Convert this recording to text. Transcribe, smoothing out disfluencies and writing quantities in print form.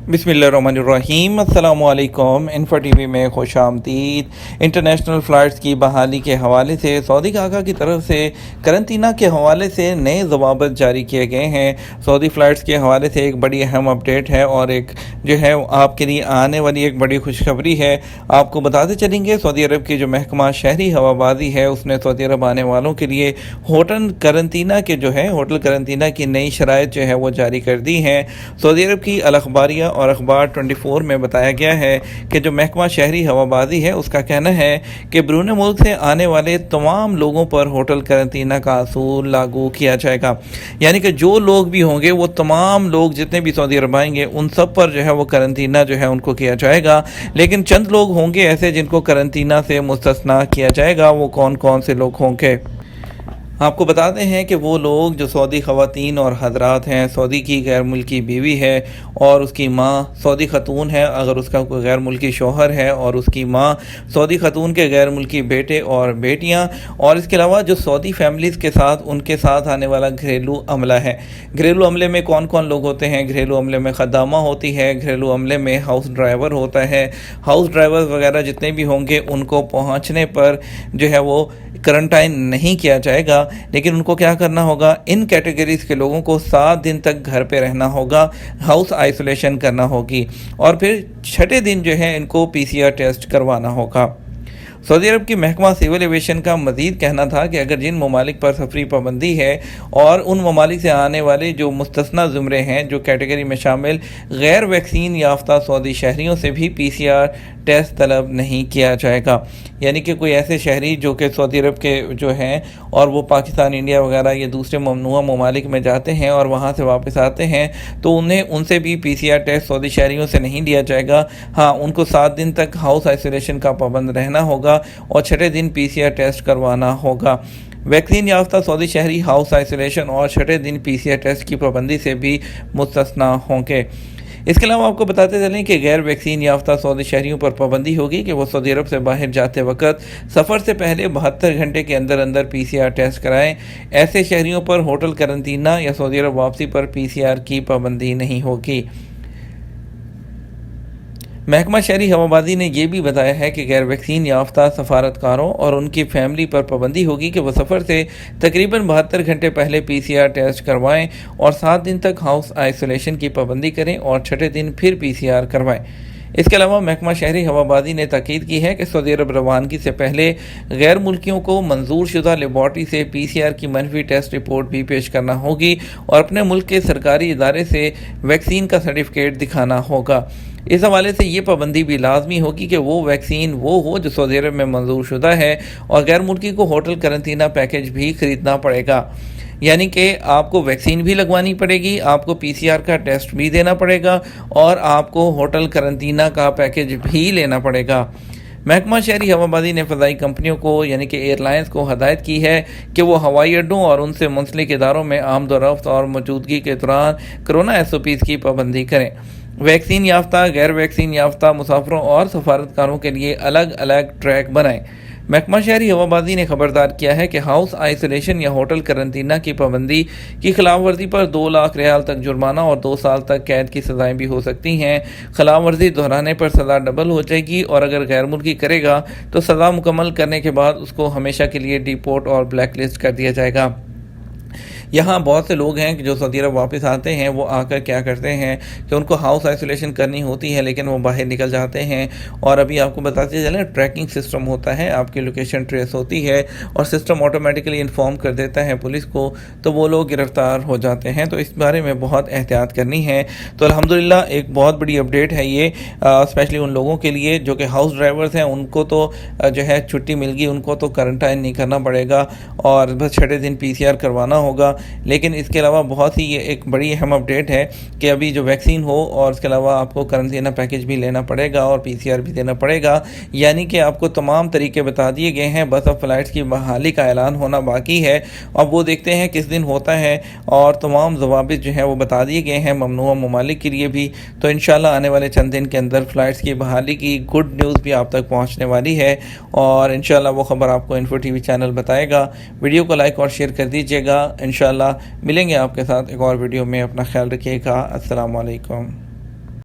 बिस्मिल्लाहिर्रहमानिर्रहीम। अस्सलामुअलैकुम। Info TV में खुश आमदीद। इंटरनेशनल फ़्लाइट्स की बहाली के हवाले से सऊदी काका की तरफ से करंतना के हवाले से नए ज़वाबित जारी किए गए हैं। सऊदी फ़्लाइट्स के हवाले से एक बड़ी अहम अपडेट है और एक जो है आपके लिए आने वाली एक बड़ी खुशखबरी है। आपको बताते चलेंगे, सऊदी अरब की जो महकमा शहरी हवाबाजी है उसने सऊदी अरब आने वालों के लिए होटल करंतना की नई शराइत जो है वो जारी कर दी हैं। सऊदी अरब की अल अखबारिया और अखबार 24 में बताया गया है कि जो महकमा शहरी हवाबाजी है उसका कहना है कि बैरून मुल्क से आने वाले तमाम लोगों पर होटल करंतना का असूल लागू किया जाएगा। यानी कि जो लोग भी होंगे, वो तमाम लोग जितने भी सऊदी अरब आएंगे उन सब पर जो है वो करंतना जो है उनको किया जाएगा। लेकिन चंद लोग होंगे ऐसे जिनको करंतना से मुस्तस्ना किया जाएगा। वो कौन कौन से लोग होंगे, आपको बताते हैं कि वो लोग जो सऊदी ख़वातीन और हज़रात हैं, सऊदी की गैर मुल्की बीवी है और उसकी माँ सऊदी ख़तून है, अगर उसका कोई गैर मुल्की शौहर है, और उसकी माँ सऊदी ख़तून के गैर मुल्की बेटे और बेटियाँ, और इसके अलावा जो सऊदी फैमिलीज़ के साथ उनके साथ आने वाला घरेलू अमला है। घरेलू अमले में कौन कौन लोग होते हैं? घरेलू अमले में ख़द्दामा होती है, घरेलू अमले में हाउस ड्राइवर होता है। हाउस ड्राइवर वगैरह जितने भी होंगे उनको पहुँचने पर जो है वो क्वारंटाइन नहीं किया जाएगा, लेकिन उनको क्या करना होगा, इन कैटेगरीज़ के लोगों को 7 दिन तक घर पे रहना होगा, हाउस आइसोलेशन करना होगी, और फिर छठे दिन जो है इनको PCR टेस्ट करवाना होगा। सऊदी अरब की महकमा सिविल एविएशन का मज़ीद कहना था कि अगर जिन ममालिक पर सफरी पाबंदी है और उन ममालिक से आने वाले जो मुस्तस्ना ज़ुमरे हैं, जो कैटेगरी में शामिल गैर वैक्सीन याफ्ता सऊदी शहरियों से भी PCR टेस्ट तलब नहीं किया जाएगा। यानी कि कोई ऐसे शहरी जो कि सऊदी अरब के जो हैं और वो पाकिस्तान, इंडिया वगैरह ये दूसरे ममनुआ ममालिक में जाते हैं और वहाँ से वापस आते हैं, तो उनसे भी PCR टेस्ट सऊदी शहरियों से नहीं लिया जाएगा। हाँ, उनको 7 दिन तक हाउस आइसोलेशन का पाबंद रहना होगा और छठे दिन PCR टेस्ट करवाना होगा। वैक्सीन याफ्ता सऊदी शहरी हाउस आइसोलेशन और छठे दिन PCR टेस्ट की पाबंदी से भी मुस्तस्ना होंगे। इसके अलावा आपको बताते चलें कि गैर वैक्सीन याफ्ता सऊदी शहरियों पर पाबंदी होगी कि वो सऊदी अरब से बाहर जाते वक्त सफ़र से पहले 72 घंटे के अंदर अंदर PCR टेस्ट कराएं। ऐसे शहरियों पर होटल करंतना या सऊदी अरब वापसी पर PCR की पाबंदी नहीं होगी। महकमा शहरी हवाबाजी ने यह भी बताया है कि गैर वैक्सीन याफ्ता सफारतकारों और उनकी फैमिली पर पाबंदी होगी कि वह सफ़र से तकरीबन 72 घंटे पहले PCR टेस्ट करवाएं और 7 दिन तक हाउस आइसोलेशन की पाबंदी करें और छठे दिन फिर PCR करवाएं। इसके अलावा महकमा शहरी हवाबाजी ने ताकीद की है कि सऊदी अरब रवानगी से पहले गैर मुल्कियों को मंजूर शुदा लेबॉर्ट्री से PCR की मनफी टेस्ट रिपोर्ट भी पेश करना होगी और अपने मुल्क के सरकारी इदारे से वैक्सीन का सर्टिफिकेट दिखाना होगा। इस हवाले से ये पाबंदी भी लाजमी होगी कि वो वैक्सीन वो हो जो सऊदी अरब में मंजूर शुदा है, और गैर मुल्की को होटल करंतना पैकेज भी ख़रीदना पड़ेगा। यानी कि आपको वैक्सीन भी लगवानी पड़ेगी, आपको PCR का टेस्ट भी देना पड़ेगा और आपको होटल करंतना का पैकेज भी लेना पड़ेगा। महकमा शहरी हवाबाजी ने फ़ज़ाई कंपनियों को यानी कि एयरलाइंस को हदायत की है कि वो हवाई अड्डों और उनसे मुंसलिक इदारों में आमदोरफ्त और मौजूदगी के दौरान कोरोना SOPs की पाबंदी करें। वैक्सीन याफ्ता, गैर वैक्सीन याफ्ता मुसाफिरों और सफारतकारों के लिए अलग अलग ट्रैक बनाएं। महकमा शहरी हवाबाजी ने खबरदार किया है कि हाउस आइसोलेशन या होटल करंतना की पाबंदी की खिलाफ वर्जी पर 2 लाख रियाल तक जुर्माना और 2 साल तक कैद की सज़ाएं भी हो सकती हैं। खिलाफ वर्जी दोहराने पर सज़ा डबल हो जाएगी और अगर गैर मुल्की करेगा तो सज़ा मुकम्मल करने के बाद उसको हमेशा के लिए डिपोर्ट और ब्लैक लिस्ट कर दिया जाएगा। यहाँ बहुत से लोग हैं कि जो सऊदी अरब वापस आते हैं, वो आकर क्या करते हैं कि उनको हाउस आइसोलेशन करनी होती है, लेकिन वो बाहर निकल जाते हैं। और अभी आपको बताते चलें, ट्रैकिंग सिस्टम होता है, आपकी लोकेशन ट्रेस होती है और सिस्टम ऑटोमेटिकली इन्फॉर्म कर देता है पुलिस को, तो वो लोग गिरफ्तार हो जाते हैं। तो इस बारे में बहुत एहतियात करनी है। तो अल्हम्दुलिल्लाह एक बहुत बड़ी अपडेट है ये, स्पेशली उन लोगों के लिए जो कि हाउस ड्राइवर्स हैं। उनको तो जो है छुट्टी मिल गई, उनको तो क्वारंटाइन नहीं करना पड़ेगा और बस छठे दिन PCR करवाना होगा। लेकिन इसके अलावा बहुत सी ये एक बड़ी अहम अपडेट है कि अभी जो वैक्सीन हो और इसके अलावा आपको करंतना पैकेज भी लेना पड़ेगा और PCR भी देना पड़ेगा। यानी कि आपको तमाम तरीके बता दिए गए हैं, बस अब फ़्लाइट्स की बहाली का ऐलान होना बाकी है। अब वो देखते हैं किस दिन होता है और तमाम ज़वाबित जो हैं वो बता दिए गए हैं ममनुआ ममालिक के लिए भी। तो इंशाल्लाह आने वाले चंद दिन के अंदर फ़्लाइट्स की बहाली की गुड न्यूज़ भी आप तक पहुँचने वाली है और इंशाल्लाह वो ख़बर आपको इन्फो TV चैनल बताएगा। वीडियो को लाइक और शेयर कर दीजिएगा। इंशाल्लाह मिलेंगे आपके साथ एक और वीडियो में। अपना ख्याल रखिएगा। अस्सलाम वालेकुम।